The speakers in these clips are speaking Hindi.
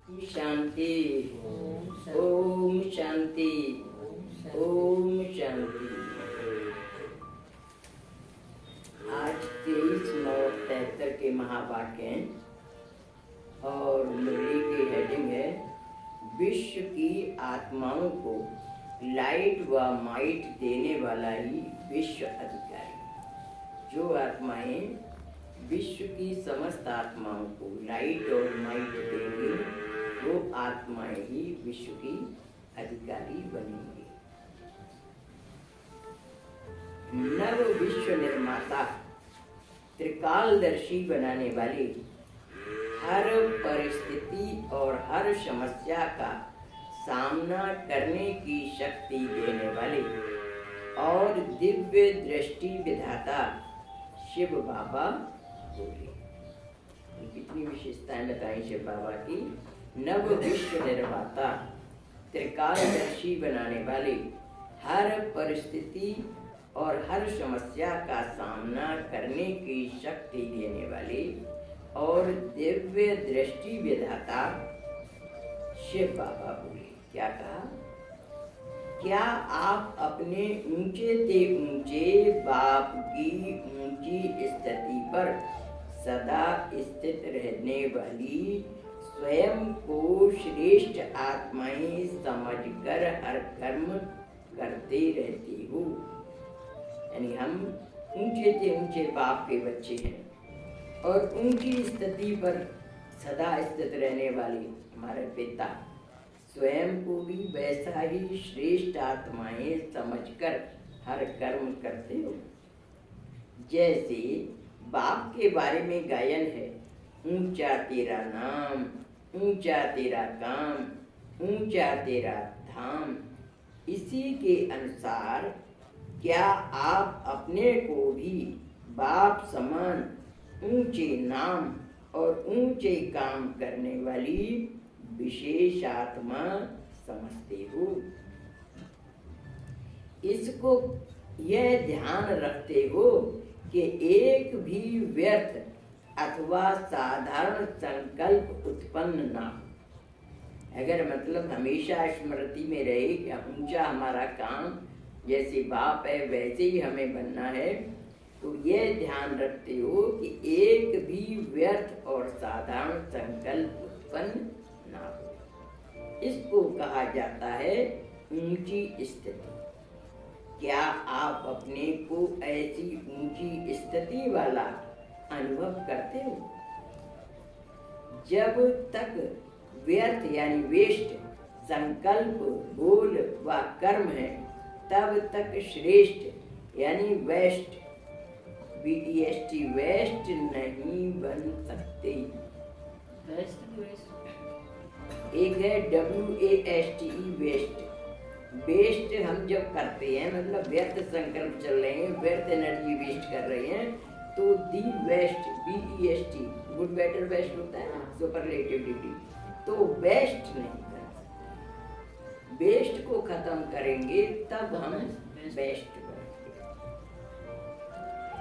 शांति। ओम शांति। ओम शांति। आज 23/9/73 के महावाक्य हैं और मुरली की हेडिंग है विश्व की आत्माओं को लाइट व माइट देने वाला ही विश्व अधिकारी। जो आत्माएं विश्व की समस्त आत्माओं को लाइट और माइट देंगी वो आत्माएं ही विश्व की अधिकारी बनेंगी। नव विश्व निर्माता त्रिकालदर्शी बनाने वाले हर परिस्थिति और हर समस्या का सामना करने की शक्ति देने वाले और दिव्य दृष्टि विधाता शिव बाबा बोले। कितनी विशेषताएं बताई शिव बाबा की। नव विश्व निर्माता त्रिकालदर्शी बनाने वाले हर परिस्थिति और हर समस्या का सामना करने की शक्ति देने वाले और दिव्य दृष्टि विधाता शिव बाबा बोले। क्या कहा? क्या आप अपने ऊंचे से ऊंचे बाप की ऊंची स्थिति पर सदा स्थित रहने वाली स्वयं को श्रेष्ठ आत्माएं समझकर हर कर्म करते रहते हो? यानी हम ऊंचे से ऊंचे बाप के बच्चे हैं और ऊंची स्थिति पर सदा स्थित रहने वाले हमारे पिता स्वयं को भी वैसा ही श्रेष्ठ आत्माएं समझकर हर कर्म करते हो। जैसे बाप के बारे में गायन है, ऊंचा तेरा नाम, ऊंचा तेरा काम, ऊंचा तेरा धाम। इसी के अनुसार क्या आप अपने को भी बाप समान ऊंचे नाम और ऊंचे काम करने वाली विशेष आत्मा समझते हो? इसको यह ध्यान रखते हो कि एक भी व्यर्थ अथवा साधारण संकल्प उत्पन्न ना हो। अगर मतलब हमेशा स्मृति में रहे कि ऊंचा हमारा काम जैसे बाप है वैसे ही हमें बनना है, तो यह ध्यान रखते हो कि एक भी व्यर्थ और साधारण संकल्प उत्पन्न ना हो। इसको कहा जाता है ऊंची स्थिति। क्या आप अपने को ऐसी ऊंची स्थिति वाला अनुभव करते हो? जब तक व्यर्थ यानी वेस्ट संकल्प, बोल व कर्म है तब तक श्रेष्ठ यानी वेस्ट वेस्ट नहीं बन सकते। एक है WASTE वेस्ट। वेस्ट हम जब करते हैं मतलब व्यर्थ संकल्प चल रहे हैं, व्यर्थ एनर्जी वेस्ट कर रहे हैं, तो the best BEST good better best होता है ना, सुपरलेटिविटी, तो वेस्ट नहीं कर सकते। वेस्ट को खत्म करेंगे तब हम बेस्ट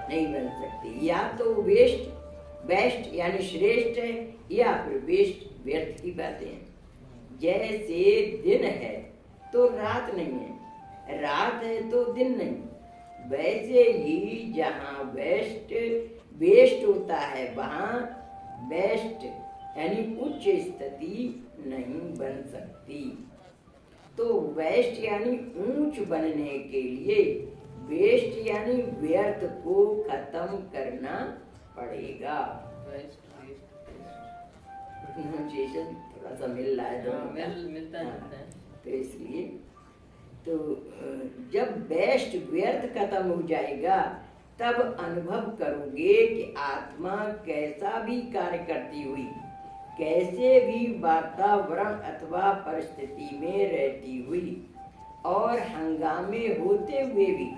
नहीं बन सकते। या तो वेस्ट बेस्ट यानी श्रेष्ठ है या फिर वेस्ट व्यर्थ की बातें हैं। जैसे दिन है तो रात नहीं है, रात है तो दिन नहीं, वैसे ही जहाँ वेस्ट होता है वहाँ बेस्ट यानी उच्च स्थिति नहीं बन सकती। तो वेस्ट यानी ऊंच बनने के लिए वेस्ट यानी व्यर्थ को खत्म करना पड़ेगा। प्रोनाउंसिएशन थोड़ा सा मिल रहा है दोनों मिलता है, तो इसलिए तो जब बेस्ट व्यर्थ खत्म हो जाएगा तब अनुभव करोगे कि आत्मा कैसा भी कार्य करती हुई, कैसे भी वातावरण अथवा परिस्थिति में रहती हुई और हंगामे होते हुए भी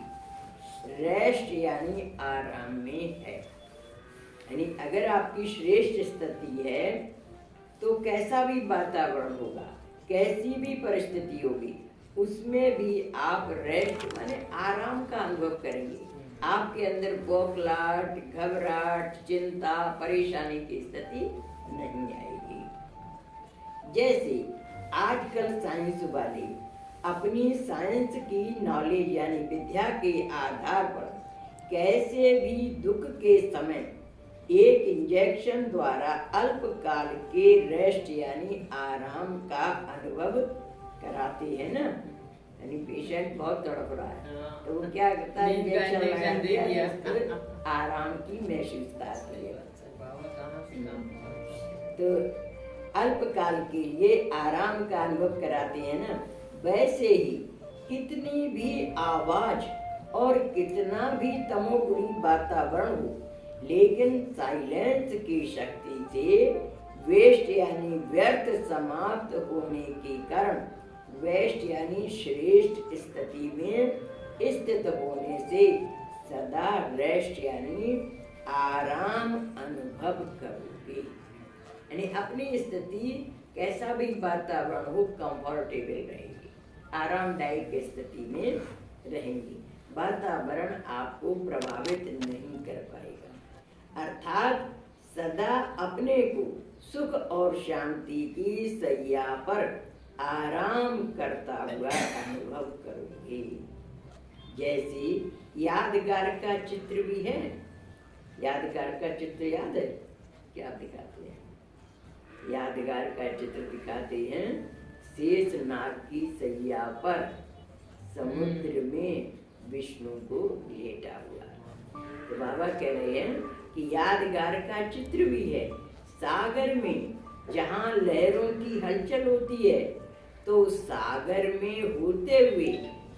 रेस्ट यानी आराम में है। यानी अगर आपकी श्रेष्ठ स्थिति है तो कैसा भी वातावरण होगा, कैसी भी परिस्थिति होगी, उसमें भी आप रेस्ट माने आराम का अनुभव करेंगे। आपके अंदर बौखलाहट, घबराहट, चिंता, परेशानी की स्थिति नहीं आएगी। जैसे आजकल साइंस वाले अपनी साइंस की नॉलेज यानी विद्या के आधार पर कैसे भी दुख के समय एक इंजेक्शन द्वारा अल्पकाल के रेस्ट यानी आराम का अनुभव कराते हैं ना। यानी पेशेंट बहुत तड़प रहा है तो वो क्या करता है, इंजेक्शन लगा दिया तो आराम की महसूस आती है। तो अल्पकाल के लिए आराम का अनुभव कराते हैं ना। वैसे ही कितनी भी आवाज और कितना भी तमोगुणी वातावरण हो, लेकिन साइलेंस की शक्ति से वेस्ट यानी व्यर्थ समाप्त होने के कारण वेस्ट यानी श्रेष्ठ स्थिति में स्थित होने से सदा रेस्ट यानी आराम अनुभव करोगे। यानी अपनी स्थिति कैसा भी वातावरण हो कंफर्टेबल रहेगी, आरामदायक स्थिति में रहेंगी, वातावरण आपको प्रभावित नहीं कर पाएगा। अर्थात सदा अपने को सुख और शांति की सैया पर आराम करता हुआ अनुभव करोगे। जैसे यादगार का चित्र भी है, यादगार का चित्र याद है क्या दिखाते हैं? यादगार का चित्र दिखाते हैं शेष नाग की सैया पर समुद्र में विष्णु को लेटा हुआ। तो बाबा कह रहे हैं कि यादगार का चित्र भी है सागर में, जहाँ लहरों की हलचल होती है, तो सागर में होते हुए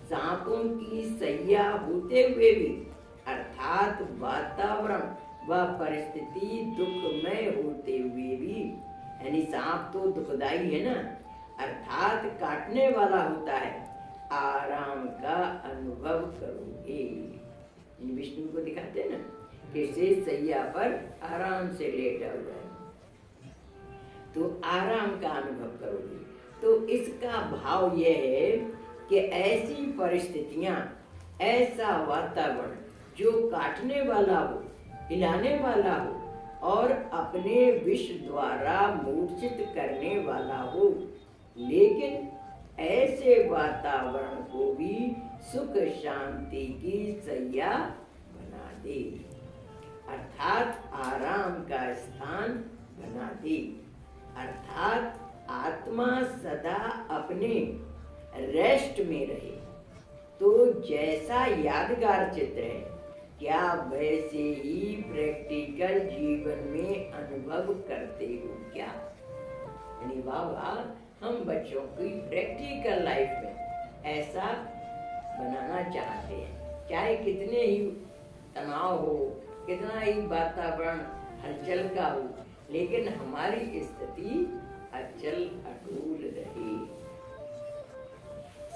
सांपों की सैया होते हुए भी अर्थात वातावरण व परिस्थिति दुखमय होते हुए भी, यानी सांप तो दुखदाई है ना, अर्थात काटने वाला होता है, आराम का अनुभव करोगे। विष्णु को दिखाते हैं ना कि शेष सैया पर आराम से लेटा हुआ है, तो आराम का अनुभव करोगे। तो इसका भाव यह है कि ऐसी परिस्थितियां, ऐसा वातावरण जो काटने वाला हो, हिलाने वाला हो और अपने विष द्वारा मूर्छित करने वाला हो, लेकिन ऐसे वातावरण को भी सुख शांति की सैया बना दे, अर्थात आराम का स्थान बना दे। अर्थात आत्मा सदा अपने रेस्ट में रहे। तो जैसा यादगार चित्र है, क्या वैसे ही प्रैक्टिकल जीवन में अनुभव करते हो क्या? यानी बाबा हम बच्चों की प्रैक्टिकल लाइफ में ऐसा बनाना चाहते हैं, चाहे कितने ही तनाव हो, कितना ही वातावरण हलचल का हो, लेकिन हमारी स्थिति अचल अटूल रहे।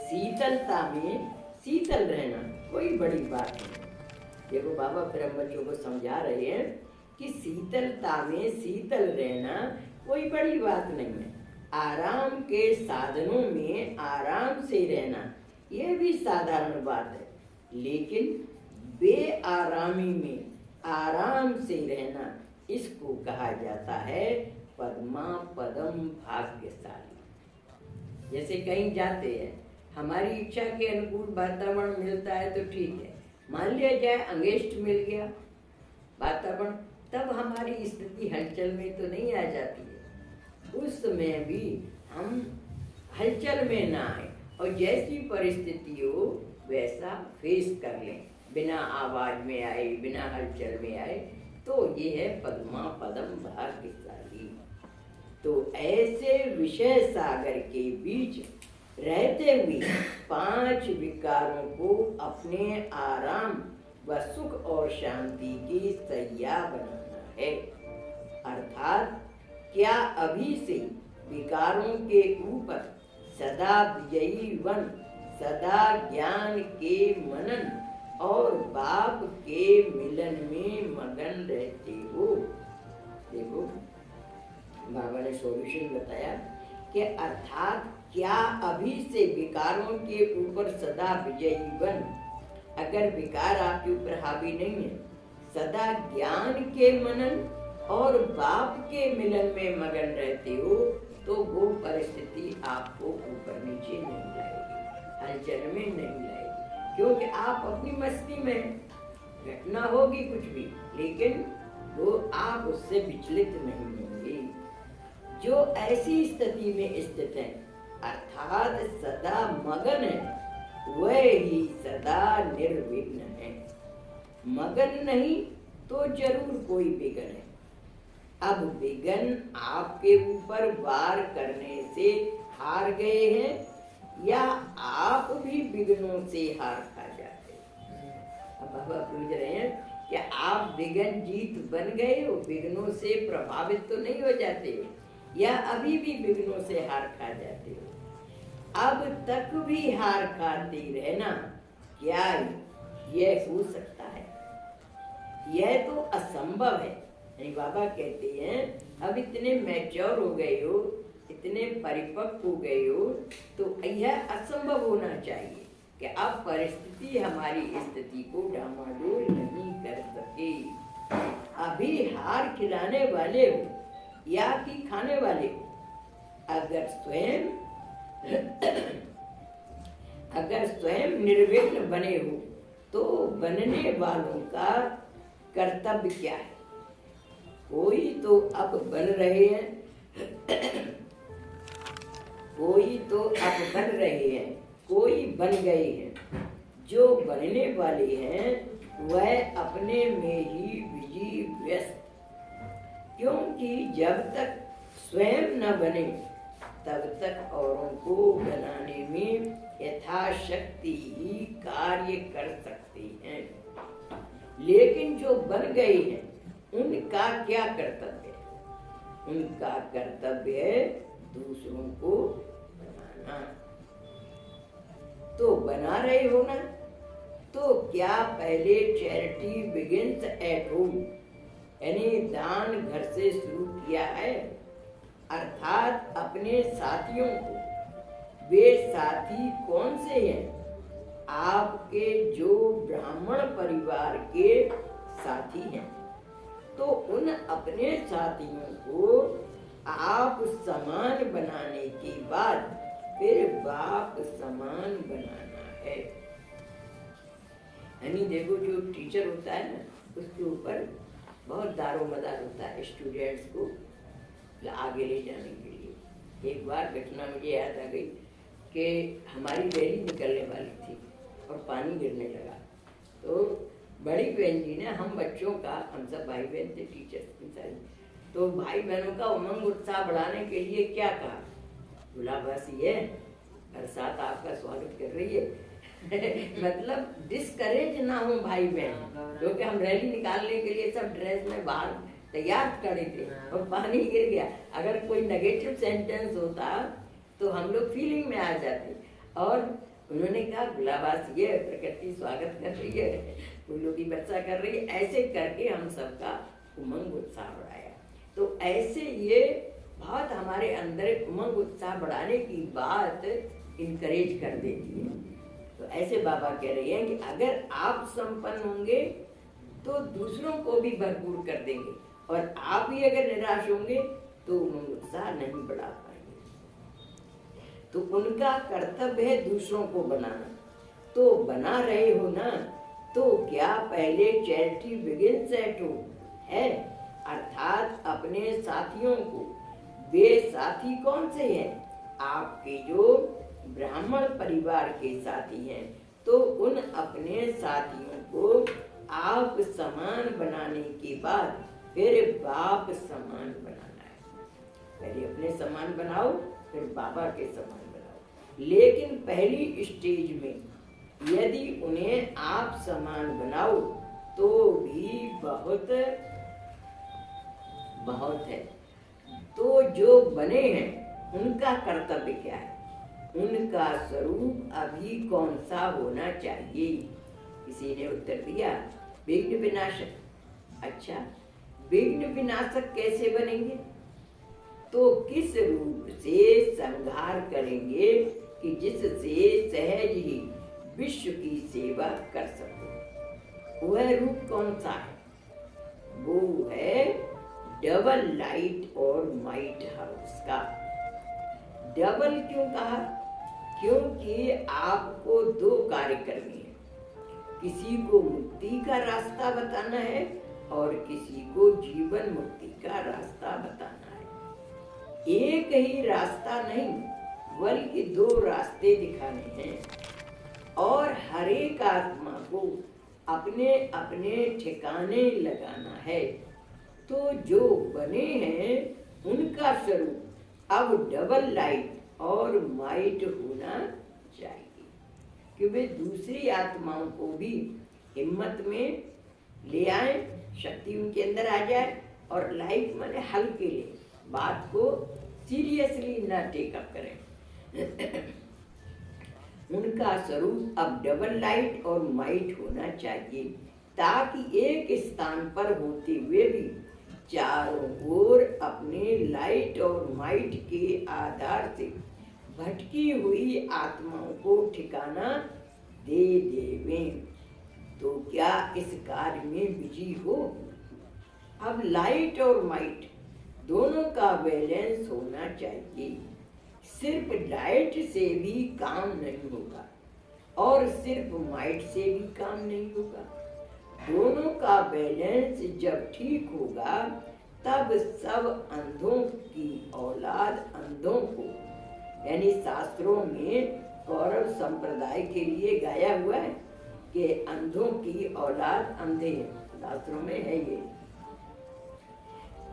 शीतलता में शीतल रहना कोई बड़ी बात नहीं। देखो बाबा फिर हम बच्चों को समझा रहे हैं कि शीतलता में शीतल रहना कोई बड़ी बात नहीं है। आराम के साधनों में आराम से रहना यह भी साधारण बात है, लेकिन बेआरामी में आराम से रहना, इसको कहा जाता है पद्मा पदम भाग्यशाली। जैसे कहीं जाते हैं, हमारी इच्छा के अनुकूल वातावरण मिलता है तो ठीक है, मान लिया जाए अंगेष्ट मिल गया वातावरण, तब हमारी स्थिति हलचल में तो नहीं आ जाती है। उस समय भी हम हलचल में ना आए और जैसी परिस्थिति हो वैसा फेस कर लें, बिना आवाज में आए, बिना हलचल में आए, तो ये है पद्मा पदम भाग्यशाली। तो ऐसे विषय सागर के बीच रहते हुए 5 विकारों को अपने आराम व सुख और शांति की सैया बनाना है। अर्थात क्या अभी से विकारों के ऊपर सदा विजयी वन, सदा ज्ञान के मनन और बाप के मिलन में मगन रहते हो? देखो बाबा ने सॉल्यूशन बताया कि अर्थात क्या अभी से विकारों के ऊपर सदा विजयी बन, अगर विकार आपके ऊपर हावी नहीं है, सदा ज्ञान के मनन और बाप के मिलन में मगन रहते हो, तो वो परिस्थिति आपको ऊपर नीचे नहीं लाएगी, हलचल में नहीं लाएगी, क्योंकि आप अपनी मस्ती में हैं। घटना होगी कुछ भी, लेकिन वो आप उससे विचलित नहीं होंगे। जो ऐसी स्थिति में स्थित है अर्थात सदा मगन है, वह ही सदा निर्विघ्न है। मगन नहीं तो जरूर कोई विघ्न है। अब विघ्न आपके ऊपर वार करने से हार गए हैं या आप भी विघ्नों से हार खा जाते हैं। अब बाबा पूछ रहे हैं कि आप विघ्न जीत बन गए हो, विघ्नों से प्रभावित तो नहीं हो जाते हो, या अभी भी विघ्नों से हार खा जाते हो? अब तक भी हार खाते रहना क्या यह हो सकता है? यह तो असंभव है। बाबा कहते हैं अब इतने मैच्योर हो गए हो, इतने परिपक्व हो गए हो, तो यह असंभव होना चाहिए कि अब परिस्थिति हमारी स्थिति को डामाडोल नहीं कर सके। अभी हार खिलाने वाले हो या कि खाने वाले हो, अगर स्वयं निर्विघ्न बने हो तो बनने वालों का कर्तव्य क्या है? कोई तो अब बन रहे हैं, कोई तो अब बन रहे हैं, कोई बन गए हैं। जो बनने वाले हैं वह अपने में ही बिजी व्यस्त, क्योंकि जब तक स्वयं न बने तब तक औरों को बनाने में यथाशक्ति ही कार्य कर सकते हैं। लेकिन जो बन गए हैं उनका क्या कर्तव्य है? उनका कर्तव्य है दूसरों को बनाना। तो बना रहे हो ना, तो क्या पहले चैरिटी बिगिंस एट होम, यानी दान घर से शुरू किया है? अर्थात अपने साथियों को, वे साथी कौन से हैं? आपके जो ब्राह्मण परिवार के साथी हैं, तो उन अपने साथियों को आप समान बनाने के बाद फिर बाप समान बनाना है। यानी देखो, जो टीचर होता है ना, उसके ऊपर बहुत दारो मदार होता है स्टूडेंट्स को आगे ले जाने के लिए। एक बार घटना मुझे याद आ गई कि हमारी रैली निकलने वाली थी और पानी गिरने लगा, तो बड़ी बहन जी ने हम बच्चों का, हम सब भाई बहन थे टीचर्स की सारी, तो भाई बहनों का उमंग उत्साह बढ़ाने के लिए क्या कहा? बोला बस ये बरसात आपका स्वागत कर रही है। मतलब डिस्करेज ना हो भाई बहन, क्योंकि हम रैली निकालने के लिए सब ड्रेस में बाहर तैयार खड़े थे और पानी गिर गया। अगर कोई नेगेटिव सेंटेंस होता तो हम लोग फीलिंग में आ जाते। और उन्होंने कहा गुलाबास ये प्रकृति स्वागत कर रही है, फूलों की वर्षा कर रही है, ऐसे करके हम सबका उमंग उत्साह बढ़ाया। तो ऐसे ये बहुत हमारे अंदर उमंग उत्साह बढ़ाने की बात इनकरेज कर देती है। तो ऐसे बाबा कह रहे हैं कि अगर आप संपन्न होंगे तो दूसरों को भी भरपूर कर देंगे, और आप ही अगर निराश होंगे तो उमंग उत्साह नहीं बढ़ा पाएंगे। तो उनका कर्तव्य है दूसरों को बनाना। तो बना रहे हो ना, तो क्या पहले चैरिटी बिगिंस एट होम है? अर्थात अपने साथियों को, वे साथी कौन से हैं? आपके जो ब्राह्मण परिवार के साथी हैं, तो उन अपने साथियों को आप समान बनाने के बाद फिर बाप समान बनाना है। पहले अपने समान बनाओ, फिर बाबा के समान बनाओ। लेकिन पहली स्टेज में यदि उन्हें आप समान बनाओ तो भी बहुत बहुत है। तो जो बने हैं उनका कर्तव्य क्या है? उनका स्वरूप अभी कौन सा होना चाहिए? किसी ने उत्तर दिया विघ्न विनाशक। अच्छा, विघ्न विनाशक कैसे बनेंगे? तो किस रूप से संहार करेंगे कि जिससे सहज ही विश्व की सेवा कर सको? वह रूप कौन सा है? वो है डबल लाइट और माइट हाउस का। डबल क्यों कहा? क्योंकि आपको दो कार्य करने हैं। किसी को मुक्ति का रास्ता बताना है और किसी को जीवन मुक्ति का रास्ता बताना है। एक ही रास्ता नहीं बल्कि दो रास्ते दिखाने हैं और हर एक आत्मा को अपने अपने ठिकाने लगाना है। तो जो बने हैं उनका स्वरूप अब डबल लाइट और माइट होना चाहिए कि वे दूसरी आत्माओं को भी हिम्मत में ले आए, शक्ति उनके अंदर आ जाए और लाइट माने हल्के ले, बात को सीरियसली ना टेकअप करें। उनका स्वरूप अब डबल लाइट और माइट होना चाहिए ताकि एक स्थान पर होते हुए भी चारों ओर अपने लाइट और माइट के आधार से भटकी हुई आत्माओं को ठिकाना दे देवें। तो क्या इस कार्य में बिजी हो? अब लाइट और माइट दोनों का बैलेंस होना चाहिए। सिर्फ लाइट से भी काम नहीं होगा और सिर्फ माइट से भी काम नहीं होगा। दोनों का बैलेंस जब ठीक होगा तब सब अंधों की औलाद अंधों को, यानी शास्त्रों में कौरव संप्रदाय के लिए गाया हुआ है कि अंधों की औलाद अंधे, शास्त्रों में है ये।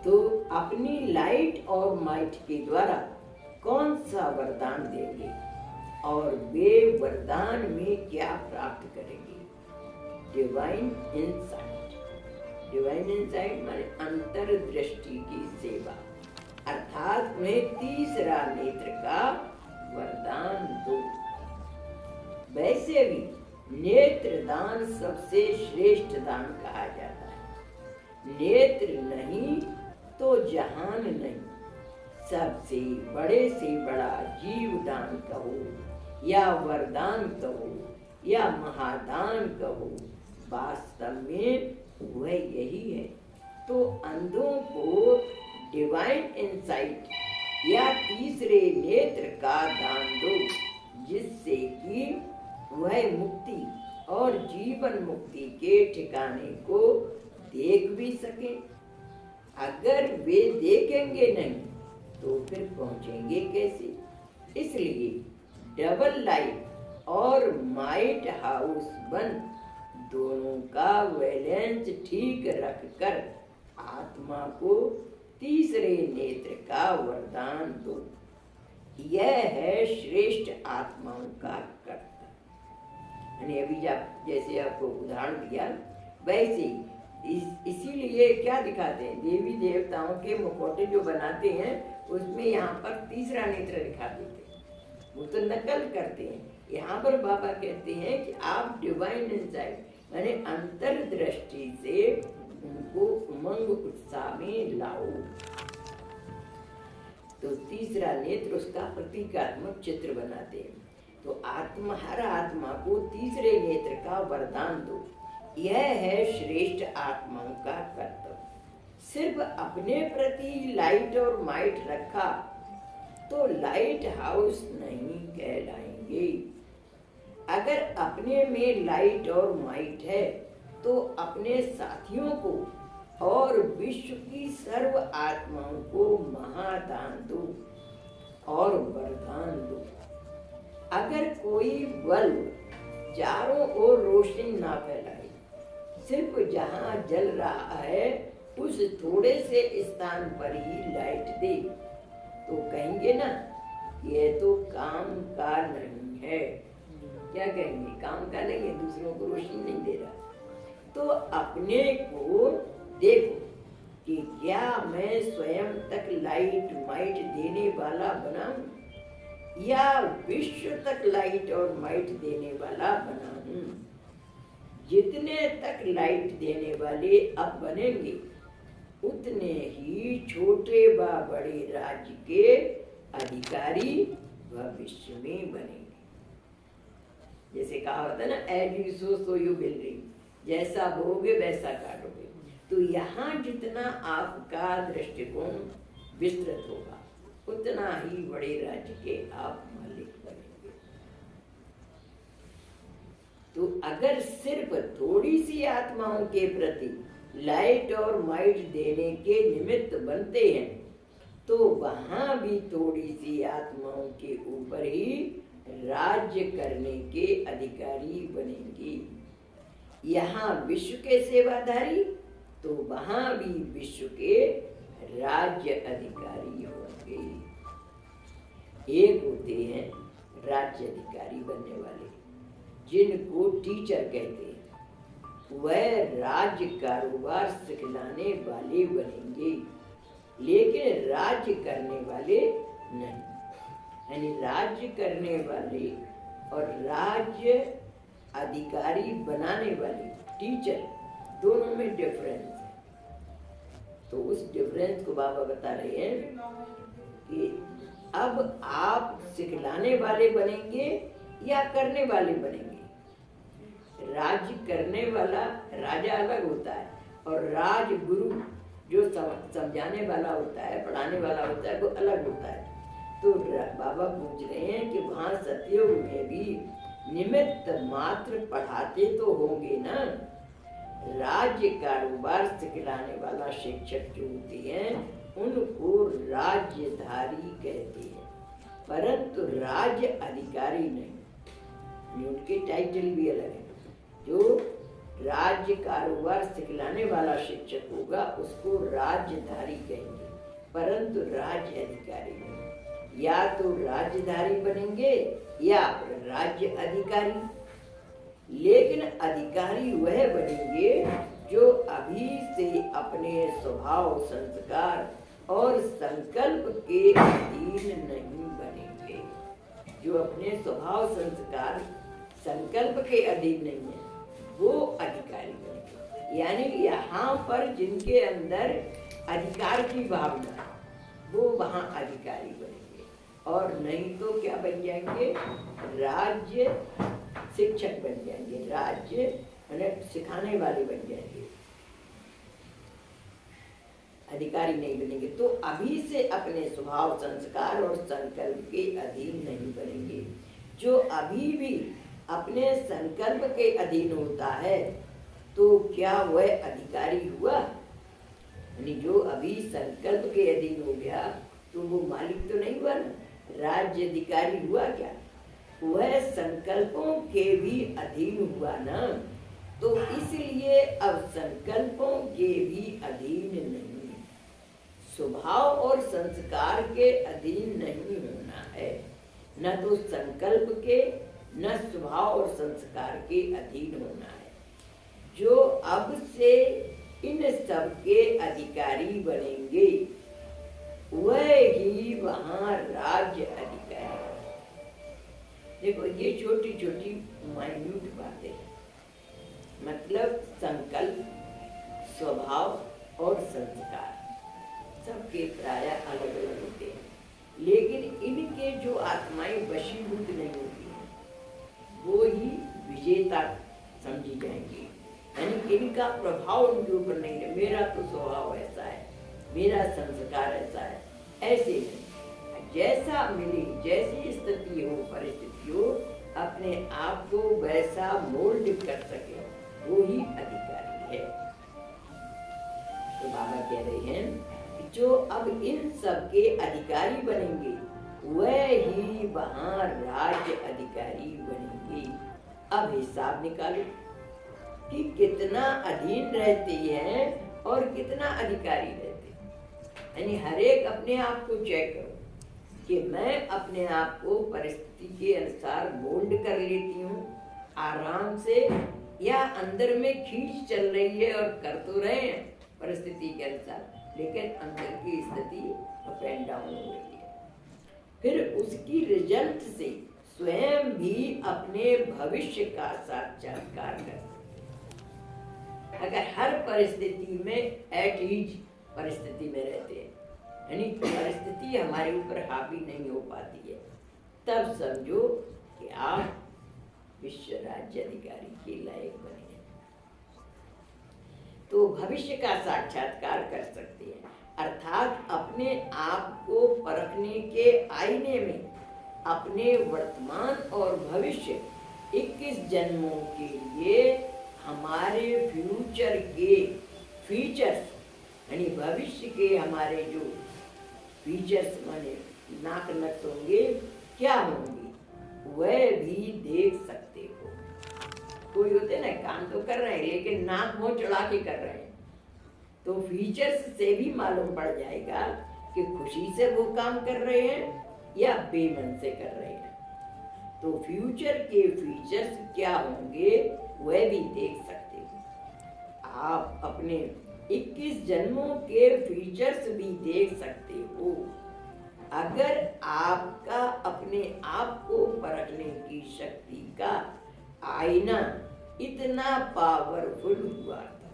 तो अपनी लाइट और माइट के द्वारा कौन सा वरदान देंगे और वे वरदान में क्या प्राप्त करेंगे? Divine insight. डिवाइन इंसाइट माने अंतर्दृष्टि की सेवा, अर्थात उन्हें तीसरा नेत्र का वरदान दो। वैसे भी नेत्र दान सबसे श्रेष्ठ दान कहा जाता है। नेत्र नहीं तो जहान नहीं। सबसे बड़े से बड़ा जीवदान कहो या वरदान कहो या महादान कहो, वास्तव में वह यही है। तो अंधों को डिवाइन इंसाइट या तीसरे नेत्र का दान दो, जिससे कि वह मुक्ति और जीवन मुक्ति के ठिकाने को देख भी सके। अगर वे देखेंगे नहीं तो फिर पहुंचेंगे कैसे? इसलिए डबल लाइट और माइट हाउस बन दोनों का बैलेंस ठीक रखकर आत्मा को तीसरे नेत्र का वरदान दो। यह है श्रेष्ठ आत्माओं का कर्तव्य। अभी जैसे आपको उदाहरण दिया वैसे इसीलिए क्या दिखाते हैं, देवी देवताओं के मुखौटे जो बनाते हैं उसमें यहाँ पर तीसरा नेत्र दिखा देते हैं, वो तो नकल करते हैं। यहाँ पर बाबा कहते हैं कि आप डिवाइन इंसाइट यानी अंतर्दृष्टि से उनको उमंग उत्साह में लाओ। तो तीसरा नेत्र उसका प्रतीकात्मक चित्र बनाते हैं। तो हर आत्मा को तीसरे नेत्र का वरदान दो। यह है श्रेष्ठ आत्माओं का कर्तव्य। सिर्फ अपने प्रति लाइट और माइट रखा तो लाइट हाउस नहीं कहलाएंगे। अगर अपने में लाइट और माइट है तो अपने साथियों को और विश्व की सर्व आत्माओं को महादान दो और वरदान दो। अगर कोई बल्ब चारों ओर रोशनी ना फैलाए, सिर्फ जहाँ जल रहा है उस थोड़े से स्थान पर ही लाइट दे, तो कहेंगे ना ये तो काम का नहीं है। क्या कहेंगे? काम का नहीं है, दूसरों को रोशनी नहीं दे रहा। तो अपने को देखो कि क्या मैं स्वयं तक लाइट माइट देने वाला बनाऊं या विश्व तक लाइट और माइट देने वाला बनाऊं। जितने तक लाइट देने वाले अब बनेंगे उतने ही छोटे व बड़े राज्य के अधिकारी भविष्य में बनेंगे। जैसे कहा होता है ना, as you sow so you will reap, जैसा बोगे वैसा काटोगे। तो यहाँ जितना आपका दृष्टिकोण विस्तृत होगा उतना ही बड़े राज्य के आप मालिक बनेंगे। तो अगर सिर्फ थोड़ी सी आत्माओं के प्रति लाइट और माइट देने के निमित्त बनते हैं तो वहां भी थोड़ी सी आत्माओं के ऊपर ही राज्य करने के अधिकारी बनेंगे। यहाँ विश्व के सेवाधारी तो वहां भी विश्व के राज्य अधिकारी होंगे। एक होते हैं राज्य अधिकारी बनने वाले जिनको टीचर कहते हैं, वह राज्य कारोबार सिखलाने वाले बनेंगे, लेकिन राज्य करने वाले नहीं। यानी राज्य करने वाले और राज्य अधिकारी बनाने वाले टीचर दोनों में डिफरेंस है। तो उस डिफरेंस को बाबा बता रहे हैं कि अब आप सिखलाने वाले बनेंगे या करने वाले बनेंगे। राज्य करने वाला राजा अलग होता है और राजगुरु जो समझाने वाला होता है, पढ़ाने वाला होता है, वो अलग होता है। तो बाबा पूछ रहे हैं कि वहाँ सतयुग में भी निमित्त मात्र पढ़ाते तो होंगे ना। राज्य कारोबार सिखलाने वाला शिक्षक जो होते हैं उनको राज्यधारी कहते हैं, परंतु राज्य अधिकारी नहीं। उनके टाइटल भी अलग है। जो राज्य कारोबार सिखलाने वाला शिक्षक होगा उसको राज्यधारी कहेंगे, परंतु राज्य अधिकारी नहीं। या तो राज्यधारी बनेंगे या राज्य अधिकारी। लेकिन अधिकारी वह बनेंगे जो अभी से अपने स्वभाव, संस्कार और संकल्प के अधीन नहीं बनेंगे। जो अपने स्वभाव, संस्कार, संकल्प के अधीन नहीं है वो अधिकारी बनेंगे। यानी यहाँ पर जिनके अंदर अधिकार की भावना वो वहाँ अधिकारी बनेंगे, और नहीं तो क्या बन जाएंगे? राज्य शिक्षक बन जाएंगे, राज्य मतलब सिखाने वाले बन जाएंगे, अधिकारी नहीं बनेंगे। तो अभी से अपने स्वभाव, संस्कार और संकल्प के अधीन नहीं बनेंगे। जो अभी भी अपने संकल्प के अधीन होता है तो क्या वह अधिकारी हुआ? यानी जो अभी संकल्प के अधीन हो गया तो वो मालिक तो नहीं हुआ ना, राज्य अधिकारी हुआ क्या? वह संकल्पों के भी अधीन हुआ ना। तो इसलिए अब संकल्पों के भी अधीन नहीं, स्वभाव और संस्कार के अधीन नहीं होना है। न तो संकल्प के न स्वभाव और संस्कार के अधीन होना है। जो अब से इन सब के अधिकारी बनेंगे वह ही वहाँ राज्य अधिकारी। देखो ये छोटी छोटी माइन्यूट बातें हैं, मतलब संकल्प, स्वभाव और संस्कार सबके प्राय अलग अलग होते हैं, लेकिन इनके जो आत्माएं वशीभूत नहीं होती हैं वो ही विजेता समझी जाएंगी। यानी इनका प्रभाव उनके ऊपर नहीं है। मेरा तो स्वभाव ऐसा है, मेरा संस्कार ऐसा है, ऐसे नहीं। जैसा मिले, जैसी स्थिति हो, परिस्थिति हो, अपने आप को वैसा मोल्ड कर सके वो ही अधिकारी है। तो बाबा कह रहे हैं कि जो अब इन सब के अधिकारी बनेंगे वह ही वहाँ राज्य अधिकारी बनेंगे। अब हिसाब निकालो कि कितना अधीन रहते हैं और कितना अधिकारी रहते हैं। यानी हर एक अपने आप को चेक करो कि मैं अपने आप को परिस्थिति के अनुसार मोल्ड कर लेती हूँ आराम से, या अंदर में खींच चल रही है और कर तो रहे हैं परिस्थिति के अनुसार, लेकिन अंदर की स्थिति अप एंड डाउन हो रही है। फिर उसकी रिजल्ट से स्वयं भी अपने भविष्य का साक्षात्कार कर। अगर हर परिस्थिति में एट ईज परिस्थिति में रहते हैं, यानी परिस्थिति हमारे ऊपर हावी नहीं हो पाती है, तब समझो कि आप विश्व राज्य अधिकारी के लायक बने हैं। तो भविष्य का साक्षात्कार कर सकते हैं। अर्थात अपने आप को परखने के आईने में अपने वर्तमान और भविष्य 21 जन्मों के लिए हमारे फ्यूचर के फीचर्स यानी भविष्य के हमारे जो फीचर्स माने नाक नक्श होंगे क्या होंगे वह भी देख सकते हो। कोई होते ना काम तो कर रहे हैं लेकिन नाक मुंह चढ़ा के कर रहे हैं, तो फीचर्स से भी मालूम पड़ जाएगा कि खुशी से वो काम कर रहे हैं या बेमन से कर रहे हैं। तो फ्यूचर के फीचर्स क्या होंगे वह भी देख सकते हो। आप अपने 21 जन्मों के फीचर्स भी देख सकते हो अगर आपका अपने आप को परखने की शक्ति का आईना इतना पावरफुल हुआ था।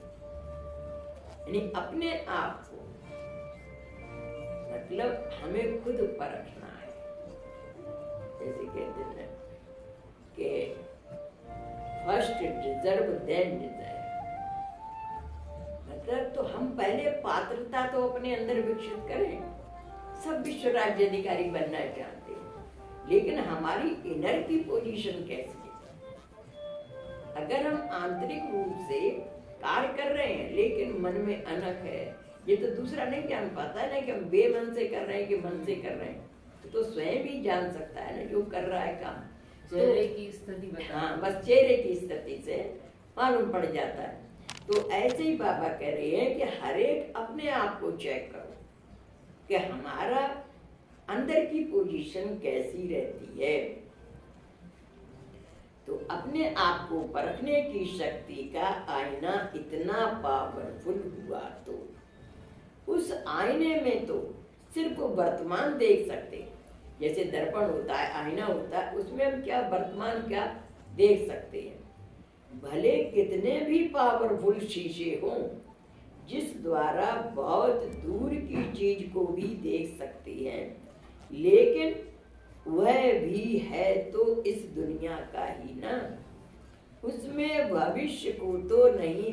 यानी अपने आप को मतलब हमें खुद परखना है। जैसे कहते हैं कि फर्स्ट डिजर्व देन डिजायर, मतलब तो हम पहले पात्रता तो अपने अंदर विकसित करें। सब विश्व राज्य अधिकारी बनना चाहते हैं लेकिन हमारी इनर की पोजीशन कैसी है? अगर हम आंतरिक रूप से कार्य कर रहे हैं लेकिन मन में अनख है, ये तो दूसरा नहीं जान पाता है ना कि हम बेमन से कर रहे हैं कि मन से कर रहे हैं, तो स्वयं भी जान सकता है ना जो कर रहा है काम। चेहरे की स्थिति बता, हाँ बस चेहरे की स्थिति से मालूम पड़ जाता है। तो ऐसे ही बाबा कह रहे हैं कि हर एक अपने आप को चेक करो कि हमारा अंदर की पोजीशन कैसी रहती है। तो अपने आप को परखने की शक्ति का आईना इतना पावरफुल हुआ तो उस आईने में तो सिर्फ वर्तमान देख सकते हैं। जैसे दर्पण होता है, आईना होता है, उसमें हम क्या वर्तमान क्या देख सकते हैं। भले कितने भी पावरफुल शीशे हों जिस द्वारा बहुत दूर की चीज को भी देख सकते हैं, लेकिन वह भी है तो इस दुनिया का ही ना, उसमें भविष्य को तो नहीं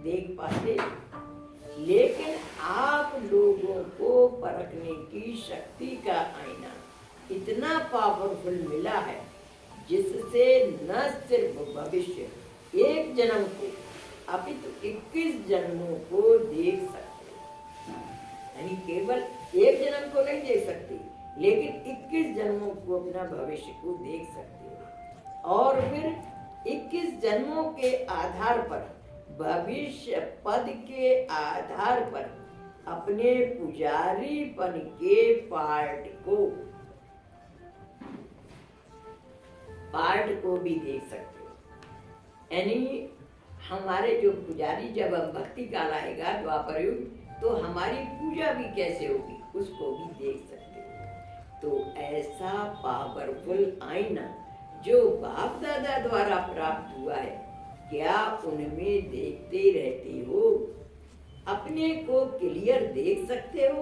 देख पाते। लेकिन आप लोगों को परखने की शक्ति का आईना इतना पावरफुल मिला है जिससे न सिर्फ भविष्य एक जन्म को अपितु 21 जन्मों को देख सकते, यानी केवल एक जन्म को नहीं देख सकते लेकिन 21 जन्मों को अपना भविष्य को देख सकते हो। और फिर 21 जन्मों के आधार पर भविष्य पद के आधार पर अपने पुजारीपन के पार्ट को भी देख सकते हो। यानी हमारे जो पुजारी जब हम भक्ति काल आएगा द्वापर युग, तो हमारी पूजा भी कैसे होगी उसको भी देख सकते हो। तो ऐसा पावरफुल आईना जो बाप दादा द्वारा प्राप्त हुआ है, क्या उनमें देखते रहते हो? अपने को क्लियर देख सकते हो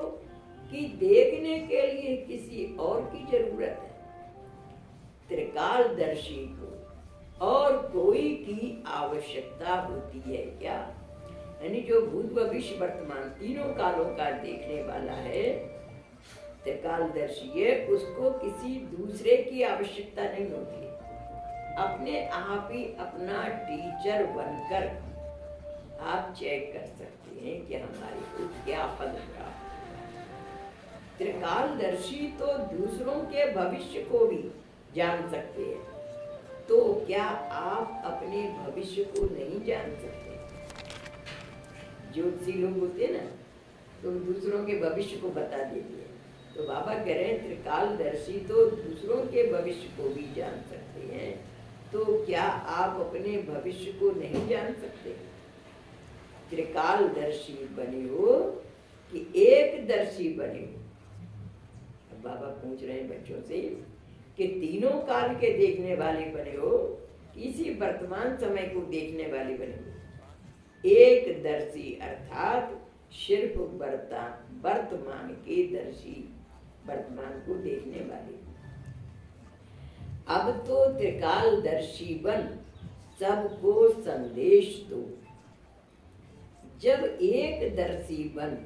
कि देखने के लिए किसी और की जरूरत है? त्रिकालदर्शी को और कोई की आवश्यकता होती है क्या? यानी जो भूत भविष्य वर्तमान तीनों कालों का देखने वाला है, त्रिकालदर्शी है, उसको किसी दूसरे की आवश्यकता नहीं होती है। अपने आप ही अपना टीचर बनकर आप चेक कर सकते हैं कि हमारी को क्या पद प्राप्त होगा। त्रिकालदर्शी तो दूसरों के भविष्य को भी जान सकते हैं, तो क्या आप अपने भविष्य को नहीं जान सकते? ज्योतिषी लोग होते ना, तो दूसरों के भविष्य को बता देते हैं। तो बाबा कह रहे हैं त्रिकालदर्शी तो दूसरों के भविष्य को भी जान सकते हैं, तो क्या आप अपने भविष्य को नहीं जान सकते? त्रिकालदर्शी बने हो कि एकदर्शी बने हो? अब बाबा पूछ रहे हैं बच्चों से कि तीनों काल के देखने वाले बने हो, इसी वर्तमान समय को देखने वाले बने हो। एकदर्शी अर्थात सिर्फ वर्तमान के दर्शी, वर्तमान को देखने वाले। अब तो त्रिकालदर्शी बन सबको संदेश दो। जब एकदर्शी बन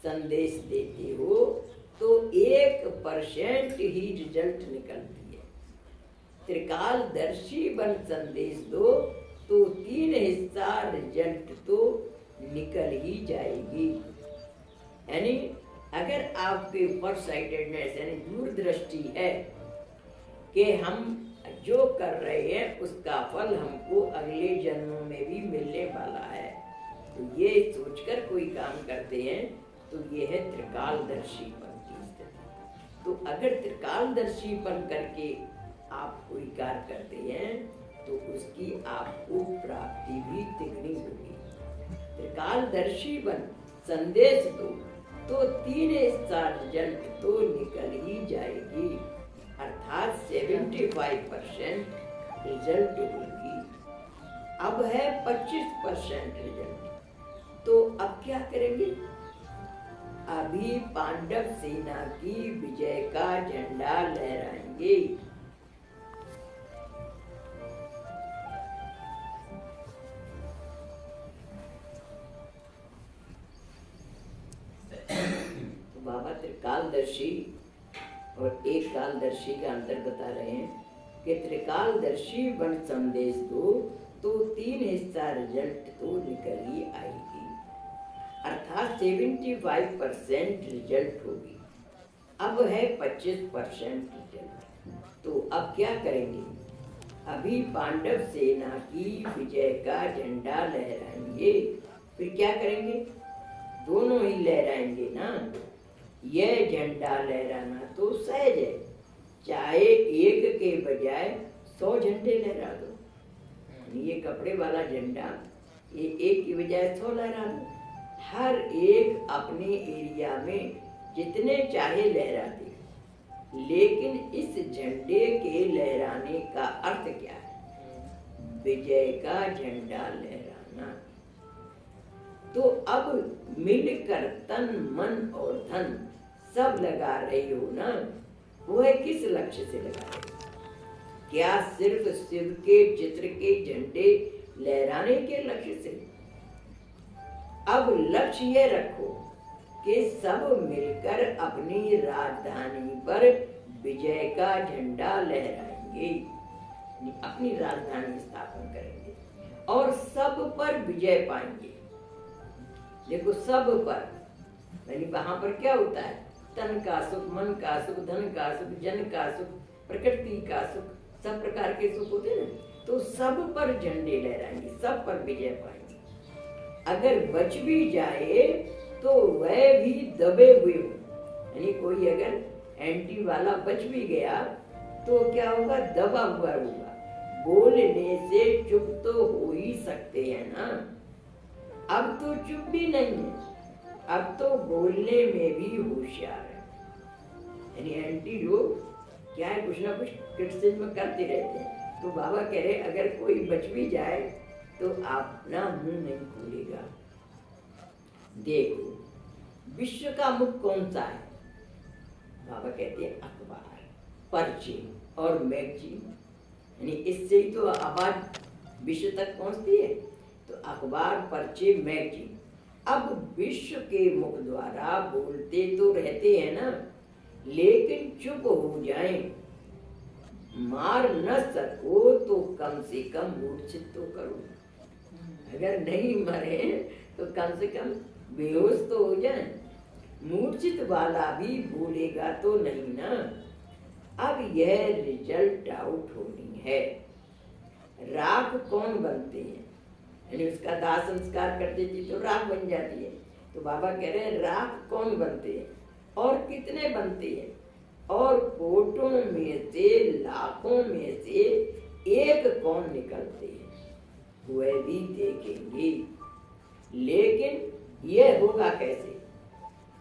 संदेश देते हो तो 1% ही रिजल्ट निकलती है। त्रिकालदर्शी बन संदेश दो तो 3 हिस्सा रिजल्ट तो निकल ही जाएगी। यानी अगर आपके ऊपर साइटेडनेस यानी दूरदृष्टि है कि हम जो कर रहे हैं उसका फल हमको अगले जन्मों में भी मिलने वाला है, तो ये सोचकर कोई काम करते हैं तो ये है त्रिकालदर्शीपन की स्थिति। तो अगर त्रिकालदर्शीपन करके आप कोई कार्य करते हैं तो उसकी आपको प्राप्ति भी तिगनी होगी। त्रिकालदर्शी बन संदेश दो तो 3 हिस्सा रिजल्ट तो निकल ही जाएगी, अर्थात 75% रिजल्ट होगी। अब है 25% रिजल्ट। तो अब क्या करेंगे? अभी पांडव सेना की विजय का झंडा लहराएंगे। तो बाबा त्रिकालदर्शी और एक कालदर्शी का अंतर बता रहे हैं कि त्रिकालदर्शी बन संदेश दो तो 3 हिस्सा रिजल्ट तो निकल ही आएगी, अर्थात 75% रिजल्ट होगी। अब है 25% रिजल्ट। तो अब क्या करेंगे? अभी पांडव सेना की विजय का झंडा लहराएंगे। फिर क्या करेंगे? दोनों ही लहराएंगे ना। यह झंडा लहराना तो सहज है, चाहे एक के बजाय 100 झंडे लहरा दो। ये कपड़े वाला झंडा ये एक की बजाय 100 लहरा दो। हर एक अपने एरिया में जितने चाहे लहरा दे, लेकिन इस झंडे के लहराने का अर्थ क्या है? विजय का झंडा लहराना। तो अब मिलकर तन मन और धन सब लगा रही हो ना, वह किस लक्ष्य से लगा रही हो? क्या सिर्फ शिव के चित्र के झंडे लहराने के लक्ष्य से? अब लक्ष्य ये रखो कि सब मिलकर अपनी राजधानी पर विजय का झंडा लहराएंगे, अपनी राजधानी स्थापन करेंगे और सब पर विजय पाएंगे। देखो, सब पर यानी वहां पर क्या होता है? तन का सुख, मन का सुख, धन का सुख, जन का सुख, प्रकृति का सुख, सब प्रकार के सुख होते हैं। तो सब पर झंडे लहराएंगे, सब पर विजय पाएंगे। अगर बच भी जाए तो वह भी दबे हुए हो, यानी कोई अगर एंटी वाला बच भी गया तो क्या होगा? दबा हुआ होगा। बोलने से चुप तो हो ही सकते हैं ना। अब तो चुप भी नहीं है, अब तो बोलने में भी होशियार है। यानी एंटी लोग क्या है, कुछ ना कुछ क्रिटिसिज्म करते रहते हैं। तो बाबा कह रहे अगर कोई बच भी जाए तो अपना मुंह नहीं खोलेगा। देखो, विश्व का मुख कौन सा है? बाबा कहते हैं अखबार, पर्चे और मैगजीन, यानी इससे ही तो आवाज विश्व तक पहुंचती है। तो अखबार, पर्चे, मैगजीन। अब विश्व के मुख द्वारा बोलते तो रहते हैं ना, लेकिन चुप हो जाएं, मार न सको तो कम से कम मूर्छित तो करो। अगर नहीं मरे तो कम से कम बेहोश तो हो जाए। मूर्छित वाला भी बोलेगा तो नहीं ना। अब यह रिजल्ट आउट होनी है। राख कौन बनते हैं? यानी उसका दाह संस्कार कर देती तो राख बन जाती है। तो बाबा कह रहे हैं राख कौन बनते हैं और कितने बनते हैं, और कोटों में से, लाखों में से एक कौन निकलते हैं, वह भी देखेंगे। लेकिन यह होगा कैसे?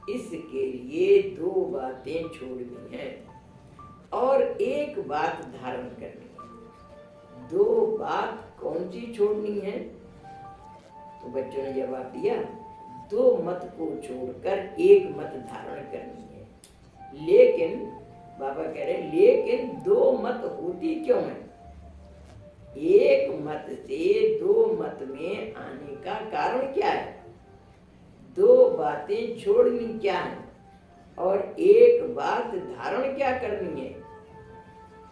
इसके लिए 2 बातें छोड़नी है और एक बात धारण करनी है। 2 बात कौन सी छोड़नी है? तो बच्चों ने जवाब दिया, 2 मत को छोड़कर 1 मत धारण करनी है। लेकिन बाबा कह रहे लेकिन 2 मत होती क्यों है? 1 मत से 2 मत में आने का कारण क्या है? दो बातें छोड़नी क्या है और एक बात धारण क्या करनी है।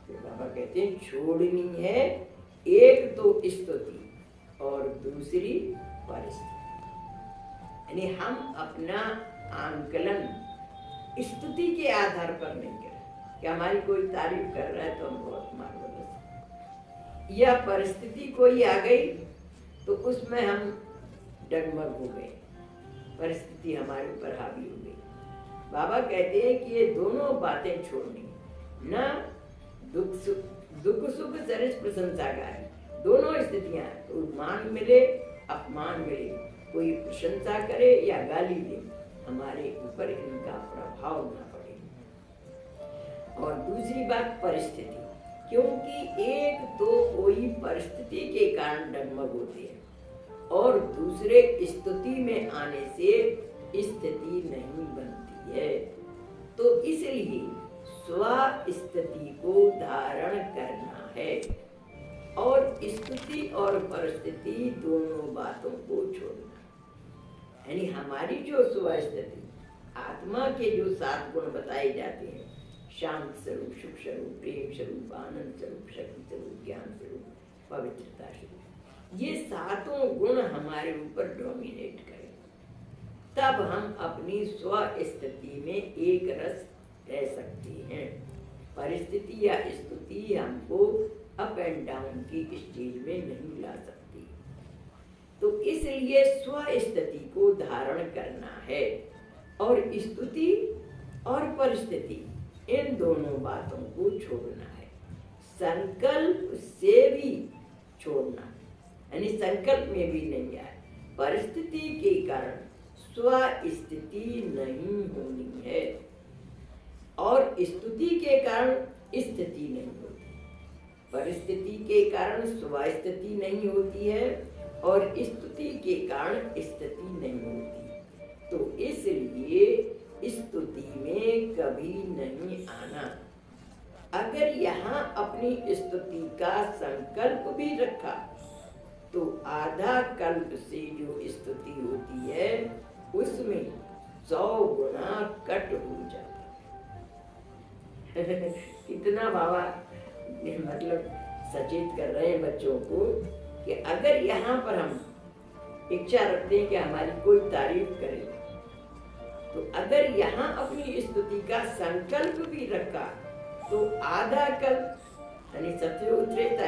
तो बाबा कहते हैं छोड़नी है एक तो स्तुति और दूसरी परिस्थिति। यानी हम अपना आंकलन स्तुति के आधार पर नहीं करें कि हमारी कोई तारीफ कर रहा है तो हम बहुत मार्वलस, या परिस्थिति कोई आ गई तो उसमें हम डगमग हो गए, परिस्थिति हमारे ऊपर हावी हो गई। बाबा कहते हैं कि ये दोनों बातें छोड़नी, ना दुख सुख सरिस प्रशंसा का है, दोनों स्थितियां, तो मान मिले अपमान मिले, कोई प्रशंसा करे या गाली दे, हमारे ऊपर इनका प्रभाव ना पड़े। और दूसरी बात परिस्थिति, क्योंकि एक तो कोई परिस्थिति के कारण डगमग होती है और दूसरे स्तुति में आने से स्थिति नहीं बनती है। तो इसलिए स्व स्थिति को धारण करना है और स्तुति और परिस्थिति दोनों बातों को छोड़ना। यानी हमारी जो स्व स्थिति, आत्मा के जो 7 गुण बताए जाते हैं, शांत स्वरूप, सुख स्वरूप, प्रेम स्वरूप, आनंद स्वरूप, शक्ति स्वरूप, ज्ञान स्वरूप, पवित्रता स्वरूप, ये 7 गुण हमारे ऊपर डोमिनेट करें, तब हम अपनी स्व स्थिति में एक रस रह सकते हैं। परिस्थिति या स्तुति हमको अप एंड डाउन की स्टेज में नहीं ला सकती। तो इसलिए स्व स्थिति को धारण करना है और स्तुति और परिस्थिति, इन दोनों बातों को छोड़ना है। संकल्प से भी छोड़ना, यानी संकल्प में भी नहीं आए, परिस्थिति के कारण स्व स्थिति नहीं होनी है और स्तुति के कारण स्थिति नहीं होती, परिस्थिति के कारण स्व स्थिति नहीं होती है और स्तुति के कारण स्थिति नहीं होती। तो इसलिए स्तुति में कभी नहीं आना। अगर यहाँ अपनी स्तुति का संकल्प भी रखा तो आधा कल्प से जो स्तुति होती है उसमें 100 गुना कट हो जाता है। कितना बाबा मतलब सचेत कर रहे हैं बच्चों को कि अगर यहाँ पर हम इच्छा रखते हैं कि हमारी कोई तारीफ करे, तो अगर यहाँ अपनी स्तुति का संकल्प भी रखा तो आधा कल्प यानी सतयुग त्रेता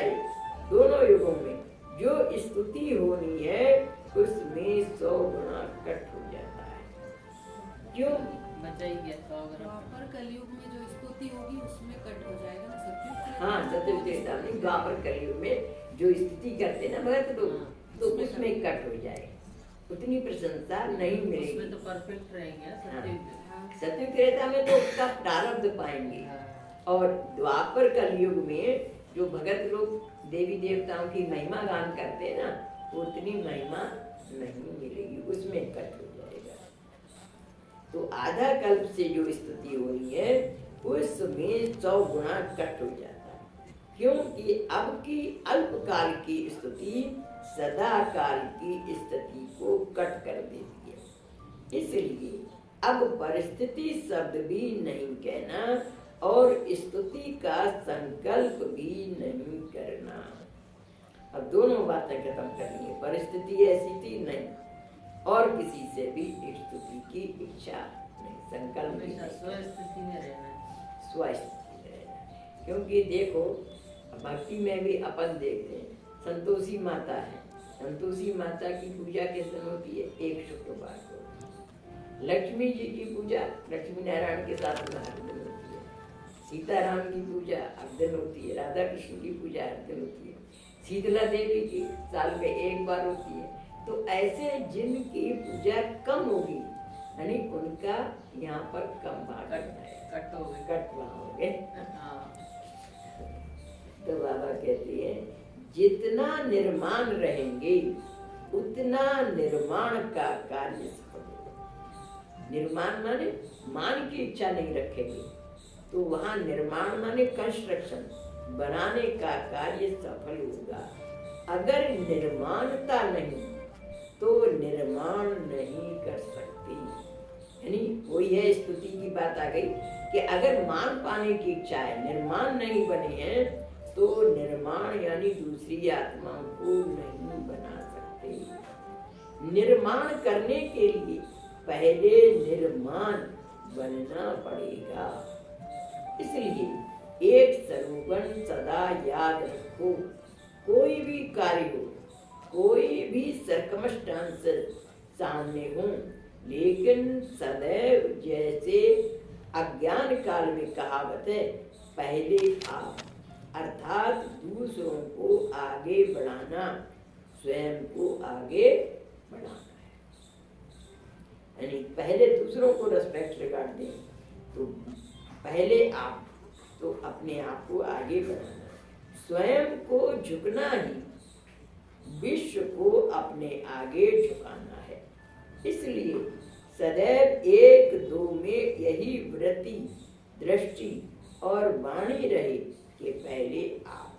दोनों युगों में जो स्तुति होनी है उसमें 100 गुना कट हो जाता है। क्यों? द्वापर कलयुग में जो स्तुति होगी उसमें कट हो जाएगा ना सतयुग। हाँ, सतयुग त्रेता में द्वापर कलयुग में जो स्तुति करते ना भगत लोग, तो उसमें कट हो जाए, उतनी प्रशंसा नहीं मिलेगी। उसमें तो परफेक्ट रहेंगे। सतयुग त्रेता में तो उसका प्रारब्ध पाएंगे और द्वापर कलयुग में जो भगत लोग देवी देवताओं की महिमा गान करते हैं ना, उतनी महिमा नहीं मिलेगी, उसमें कट हो जाएगा। तो आधा कल्प से जो स्तुति हो रही है उसमें 100 गुना कट हो जाता है, क्योंकि अब की अल्पकाल की स्तुति सदा काल की स्थिति को कट कर देती है। इसलिए अब परिस्थिति शब्द भी नहीं कहना और स्तुति का संकल्प भी नहीं करना। अब दोनों बातें खत्म करनी है, परिस्थिति ऐसी थी नहीं और किसी से भी स्तुति की इच्छा नहीं, संकल्प नहीं, स्वस्थिति में रहना, स्वस्थिति में रहना। क्योंकि देखो भक्ति में भी अपन देखते हैं, संतोषी माता है, संतोषी माता की पूजा किस दिन होती है? एक शुक्रवार को। लक्ष्मी जी की पूजा लक्ष्मी नारायण के साथ में हर दिन होती है, सीताराम की पूजा हर दिन होती है, राधा कृष्ण की पूजा हर दिन होती है, शीतला देवी की साल में एक बार होती है। तो ऐसे जिनकी पूजा कम होगी यानी उनका यहाँ पर कम भाग कट हो गए, कट हो गए। तो बाबा कहते हैं जितना निर्माण रहेंगे उतना निर्माण का कार्य सफल होगा। निर्माण माने मान की इच्छा नहीं रखेंगे तो वहाँ निर्माण माने कंस्ट्रक्शन, बनाने का कार्य सफल होगा। अगर निर्माणता नहीं तो निर्माण नहीं कर सकती। यानी वही है, स्तुति की बात आ गई कि अगर मान पाने की इच्छा है, निर्माण नहीं बने हैं, तो निर्माण यानी दूसरी आत्माओं को नहीं बना सकते। निर्माण करने के लिए पहले निर्माण बनना पड़ेगा। इसलिए एक सरोगन सदा याद रखो, कोई भी कार्य हो, कोई भी सर्कमस्टांसेस सामने हो, लेकिन सदैव जैसे अज्ञान काल में कहावत है, पहले आप, अर्थात दूसरों को आगे बढ़ाना, स्वयं को आगे बढ़ाना है। यानी पहले दूसरों को रेस्पेक्ट रिगार्ड दें, तो पहले आप, तो अपने आप को आगे बढ़ाना, स्वयं को झुकना ही विश्व को अपने आगे झुकाना है। इसलिए सदैव एक दो में यही वृत्ति, दृष्टि और वाणी रहे कि पहले आप।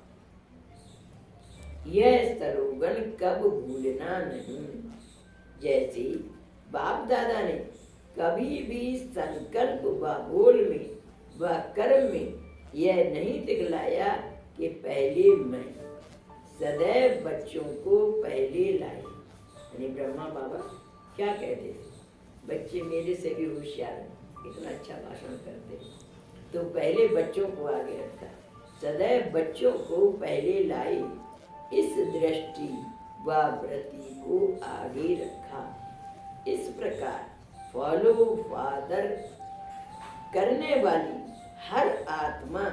यह स्लोगन कब भूलना नहीं। जैसे बाप दादा ने कभी भी संकल्प व बोल में व कर्म में यह नहीं दिखलाया कि पहले मैं, सदैव बच्चों को पहले लाए। यानी ब्रह्मा बाबा क्या कहते थे, बच्चे मेरे से भी होशियार हैं, इतना अच्छा भाषण करते, तो पहले बच्चों को आगे रखा, सदैव बच्चों को पहले लाए। इस दृष्टि व वृत्ति को आगे रखा। इस प्रकार फॉलो फादर करने वाली हर आत्मा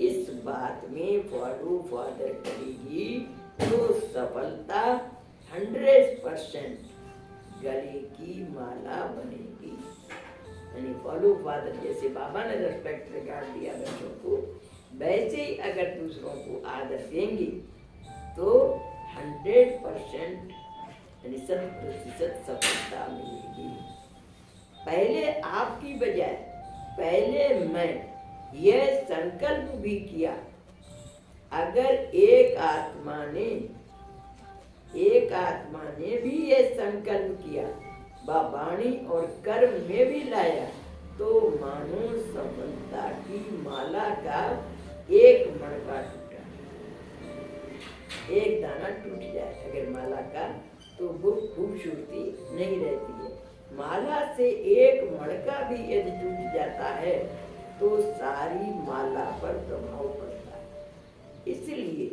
इस बात में फॉलो फादर करेगी तो सफलता 100% गले की माला बनेगी। यानी फॉलो फादर, जैसे बाबा ने रेस्पेक्ट रिगार्ड दिया बच्चों को, वैसे ही अगर दूसरों को आदर देंगे तो 100% यानी 100% सफलता मिलेगी। पहले आपकी बजाय पहले मैं, यह संकल्प भी किया। अगर एक आत्मा ने भी यह संकल्प किया, व वाणी और कर्म में भी लाया, तो मानो सफलता की माला का एक मणका टूटा, एक दाना टूट जाए अगर माला का, तो वो खूबसूरती नहीं रहती है। माला से एक मणका भी यदि टूट जाता है तो सारी माला पर प्रभाव पड़ता है। इसलिए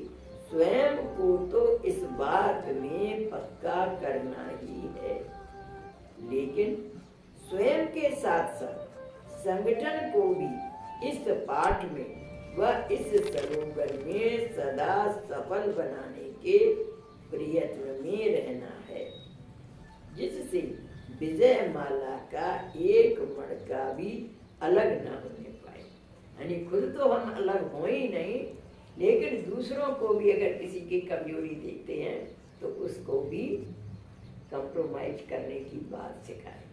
स्वयं को तो इस बात में पक्का करना ही है, लेकिन स्वयं के साथ साथ संगठन को भी इस पाठ में व इस सरोवर में सदा सफल बनाने के प्रयत्न में रहना है, जिससे विजय माला का एक मणका भी अलग न होने पाए। यानी खुद तो हम अलग हो ही नहीं, लेकिन दूसरों को भी अगर किसी की कमजोरी देखते हैं तो उसको भी कंप्रोमाइज करने की बात सिखाए,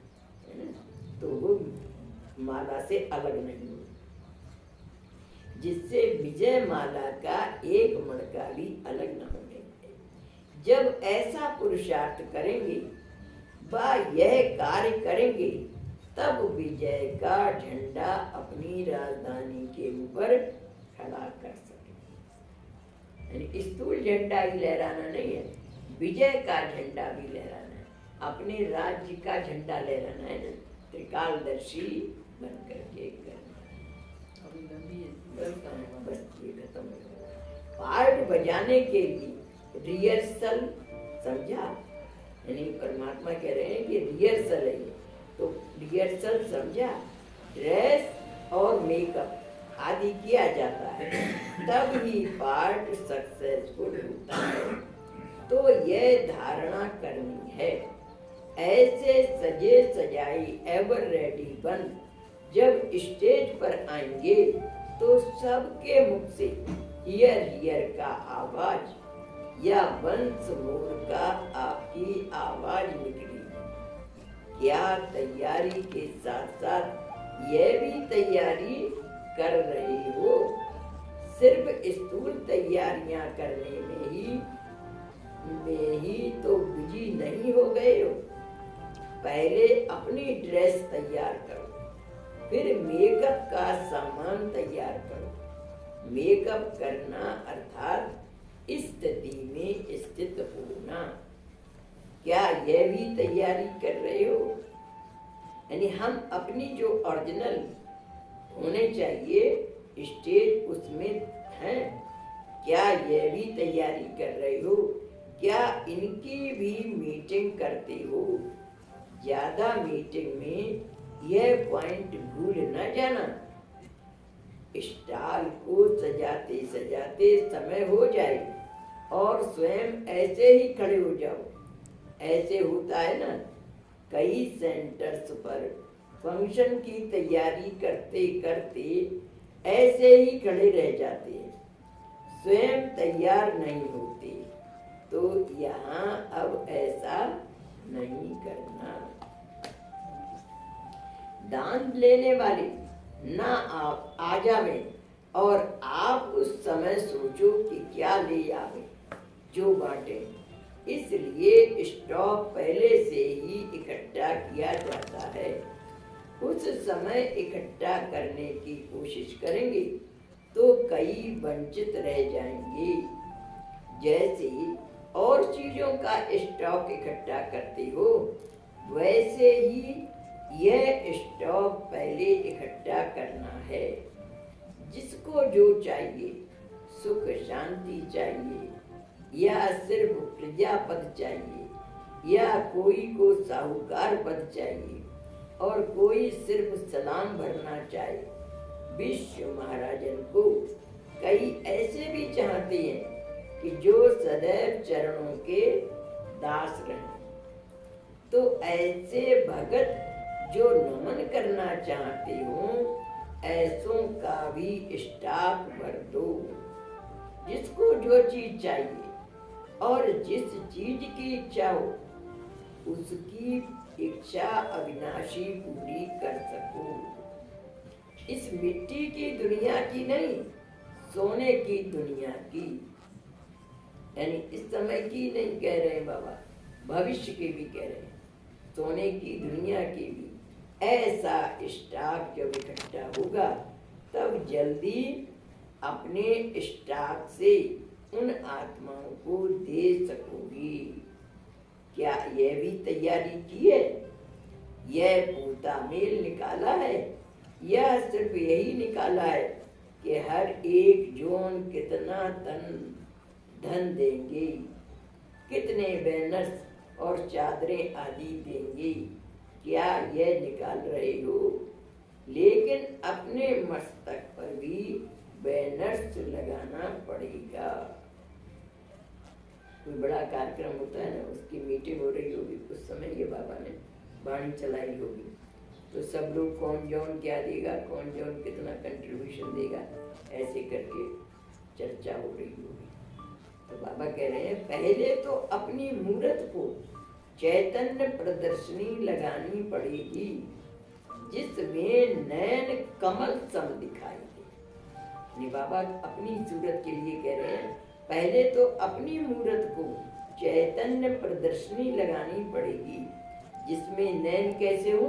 है ना, तो वो माला से अलग नहीं हो, जिससे विजय माला का एक मणका भी अलग न होने पाए। जब ऐसा पुरुषार्थ करेंगे व यह कार्य करेंगे, तब विजय का झंडा अपनी राजधानी के ऊपर खड़ा कर सके। यानी स्थूल झंडा ही लहराना नहीं है, विजय का झंडा भी लहराना है, अपने राज्य का झंडा लहराना है ना, त्रिकालदर्शी बन करके करना। बस ये खत्म हो गया। पार्ट बजाने के लिए रिहर्सल, समझा? यानी परमात्मा कह रहे हैं कि रिहर्सल है ये, तो रिहर्सल समझा, ड्रेस और मेकअप आदि किया जाता है, तब ही पार्ट सक्सेसफुल होता है। तो यह धारणा करनी है। ऐसे सजे सजाई एवर रेडी बन जब स्टेज पर आएंगे तो सबके मुख से हियर हियर का आवाज या वंश मोर का आपकी आवाज निकली। क्या तैयारी के साथ साथ यह भी तैयारी कर रहे हो? सिर्फ स्थूल तैयारियां करने में ही में ही तो बिजी नहीं हो गए हो? पहले अपनी ड्रेस तैयार करो, फिर मेकअप का सामान तैयार करो। मेकअप करना अर्थात स्थिति में स्थित होना। क्या यह भी तैयारी कर रहे हो? यानी हम अपनी जो ओरिजिनल होने चाहिए स्टेज उसमें हैं, क्या यह भी तैयारी कर रहे हो? क्या इनकी भी मीटिंग करते हो? ज्यादा मीटिंग में यह पॉइंट भूल न जाना, स्टॉल को सजाते सजाते समय हो जाए और स्वयं ऐसे ही खड़े हो जाओ। ऐसे होता है ना, कई सेंटर्स पर फंक्शन की तैयारी करते करते ऐसे ही खड़े रह जाते हैं, स्वयं तैयार नहीं होते। तो यहाँ अब ऐसा नहीं करना। दान लेने वाले ना आ जावे और आप उस समय सोचो कि क्या ले आवे जो बांटे। इसलिए स्टॉक पहले से ही इकट्ठा किया जाता है। उस समय इकट्ठा करने की कोशिश करेंगे तो कई वंचित रह जाएंगे। जैसे और चीजों का स्टॉक इकट्ठा करते हो, वैसे ही यह स्टॉक पहले इकट्ठा करना है। जिसको जो चाहिए, सुख शांति चाहिए या सिर्फ प्रजा पद चाहिए या कोई को साहूकार पद चाहिए और कोई सिर्फ सलाम भरना चाहे। विश्व महाराजन को कई ऐसे भी चाहते हैं कि जो सदैव चरणों के दास रहें। तो ऐसे भगत जो नमन करना चाहते हो, ऐसों का भी स्टॉक भर दो। जिसको जो चीज चाहिए और जिस चीज की इच्छा हो, उसकी इच्छा अविनाशी पूरी कर सको। इस मिट्टी की दुनिया की नहीं, सोने की दुनिया की, यानी इस समय की नहीं कह रहे बाबा, भविष्य की भी कह रहे हैं, सोने की दुनिया की भी। ऐसा स्टॉक जब इकट्ठा होगा तब जल्दी अपने स्टॉक से उन आत्माओं को दे सकोगी। क्या यह भी तैयारी की है? यह पूता मेल निकाला है? यह सिर्फ यही निकाला है कि हर एक जोन कितना धन देंगे, कितने बैनर्स और चादरें आदि देंगे? क्या यह निकाल रहे हो? लेकिन अपने मस्तक पर भी बैनर्स लगाना पड़ेगा। कोई बड़ा कार्यक्रम होता है ना, उसकी मीटिंग हो रही होगी, उस समय ये बाबा ने वाणी चलाई होगी, तो सब लोग कौन जौन क्या देगा, कौन जौन कितना कंट्रीब्यूशन देगा, ऐसे करके चर्चा हो रही होगी। तो बाबा कह रहे हैं पहले तो अपनी मूर्त को चैतन्य प्रदर्शनी लगानी पड़ेगी, जिसमें नैन कमल सम दिखाई दे। बाबा अपनी सूरत के लिए कह रहे हैं पहले तो अपनी मूर्त को चैतन्य प्रदर्शनी लगानी पड़ेगी, जिसमें नैन कैसे हो,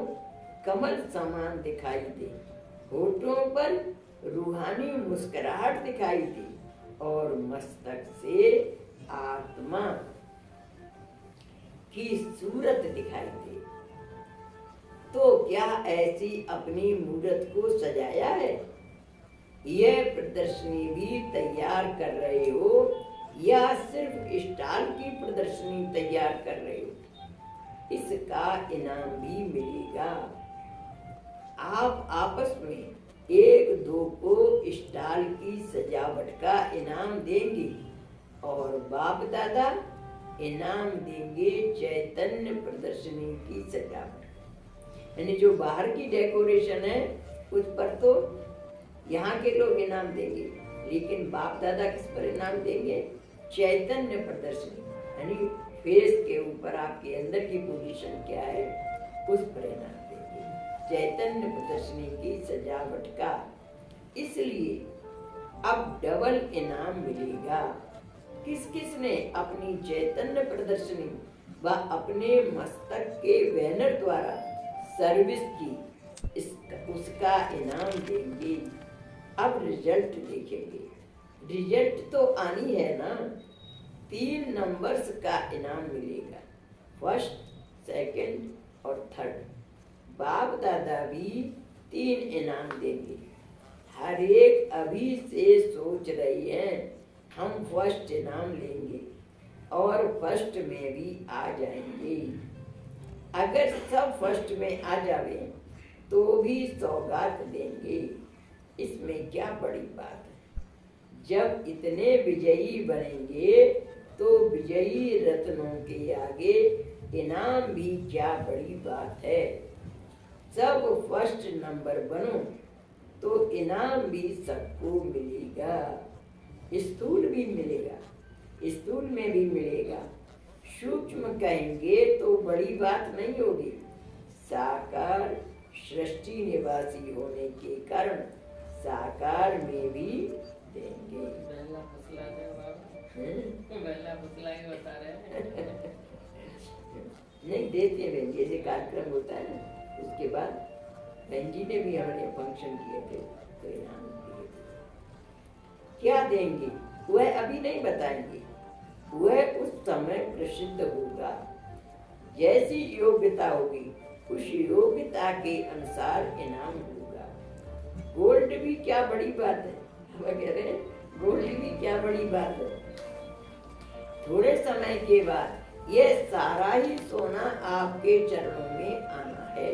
कमल समान दिखाई दे, होठों पर रूहानी मुस्कुराहट दिखाई दे और मस्तक से आत्मा की सूरत दिखाई दे। तो क्या ऐसी अपनी मूर्त को सजाया है? यह प्रदर्शनी भी तैयार कर रहे हो या सिर्फ स्टॉल की प्रदर्शनी तैयार कर रहे हो? इसका इनाम भी मिलेगा। आप आपस में एक दो को स्टॉल की सजावट का इनाम देंगे और बाप दादा इनाम देंगे चैतन्य प्रदर्शनी की सजावट। यानी जो बाहर की डेकोरेशन है उस पर तो यहाँ के लोग इनाम देंगे, लेकिन बाप दादा किस पर इनाम देंगे? चैतन्य प्रदर्शनी, यानी फेस के ऊपर आपके अंदर की पोजीशन क्या है उस पर इनाम देंगे, चैतन्य प्रदर्शनी की सजावट का। इसलिए अब डबल इनाम मिलेगा। किस किस ने अपनी चैतन्य प्रदर्शनी व अपने मस्तक के बैनर द्वारा सर्विस की, उसका इनाम देंगे। अब रिजल्ट देखेंगे। रिजल्ट तो आनी है ना। 3 नंबर्स का इनाम मिलेगा, फर्स्ट, सेकंड और थर्ड। बाप दादा भी 3 इनाम देंगे। हर एक अभी से सोच रही है हम फर्स्ट इनाम लेंगे और फर्स्ट में भी आ जाएंगे। अगर सब फर्स्ट में आ जावे तो भी सौगात देंगे। इसमें क्या बड़ी बात है। जब इतने विजयी बनेंगे तो विजयी रत्नों के आगे इनाम भी क्या बड़ी बात है। सब फर्स्ट नंबर बनो तो इनाम भी सबको मिलेगा। स्थूल भी मिलेगा, स्थूल में भी मिलेगा। सूक्ष्म कहेंगे तो बड़ी बात नहीं होगी। साकार सृष्टि निवासी होने के कारण साकार में भी देंगे। बेला फुसला दे बाबा। बेला फुसला ही बता रहे हैं। नहीं देते हैं। जैसे कार्यक्रम होता है ना, उसके बाद बहन जी ने भी हमारे फंक्शन किए थे तो इनाम दिए थे। क्या देंगे वह अभी नहीं बताएंगे, वह उस समय प्रसिद्ध होगा। जैसी योग्यता होगी उस योग्यता के अनुसार इनाम होगा। गोल्ड भी क्या बड़ी बात है, हम कह रहे हैं गोल्ड भी क्या बड़ी बात है। थोड़े समय के बाद यह सारा ही सोना आपके चरणों में आना है।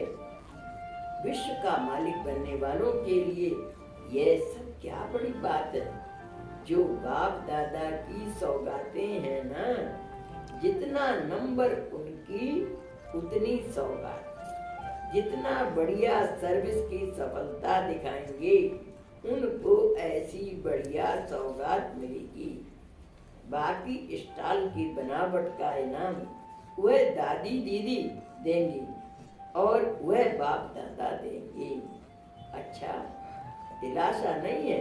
विश्व का मालिक बनने वालों के लिए यह सब क्या बड़ी बात है। जो बाप दादा की सौगातें हैं ना, जितना नंबर उनकी उतनी सौगात। जितना बढ़िया सर्विस की सफलता दिखाएंगे उनको ऐसी बढ़िया सौगात मिलेगी। बाकी स्टॉल की बनावट का इनाम वह दादी दीदी देंगी और वह बाप दादा देंगे। अच्छा, दिलासा नहीं है,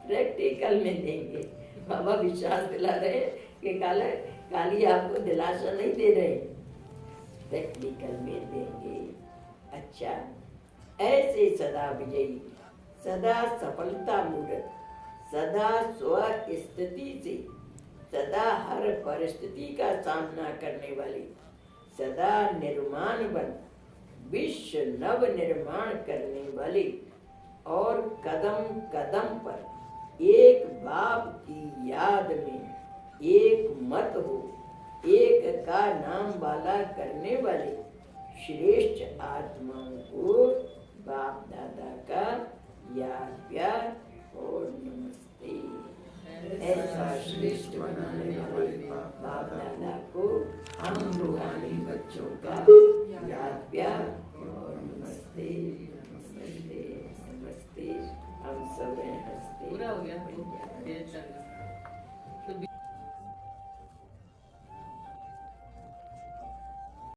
प्रैक्टिकल में देंगे। बाबा विश्वास दिला रहे कि काली आपको दिलासा नहीं दे रहे, प्रैक्टिकल में देंगे। अच्छा, ऐसे सदा विजयी, सदा सफलता मूर्त, सदा स्व स्थिति से सदा हर परिस्थिति का सामना करने वाली, सदा निर्माण बन विश्व नव निर्माण करने वाली और कदम कदम पर एक बाप की याद में एक मत हो, एक का नाम वाला करने वाले श्रेष्ठ आत्माओं को बाप दादा का याद प्यार और नमस्ते। ऐसा श्रेष्ठ बनाने वाले बाप दादा को हम रूहानी बच्चों का याद प्यार और नमस्ते नमस्ते नमस्ते। हम सब हंसते पूरा हो गया।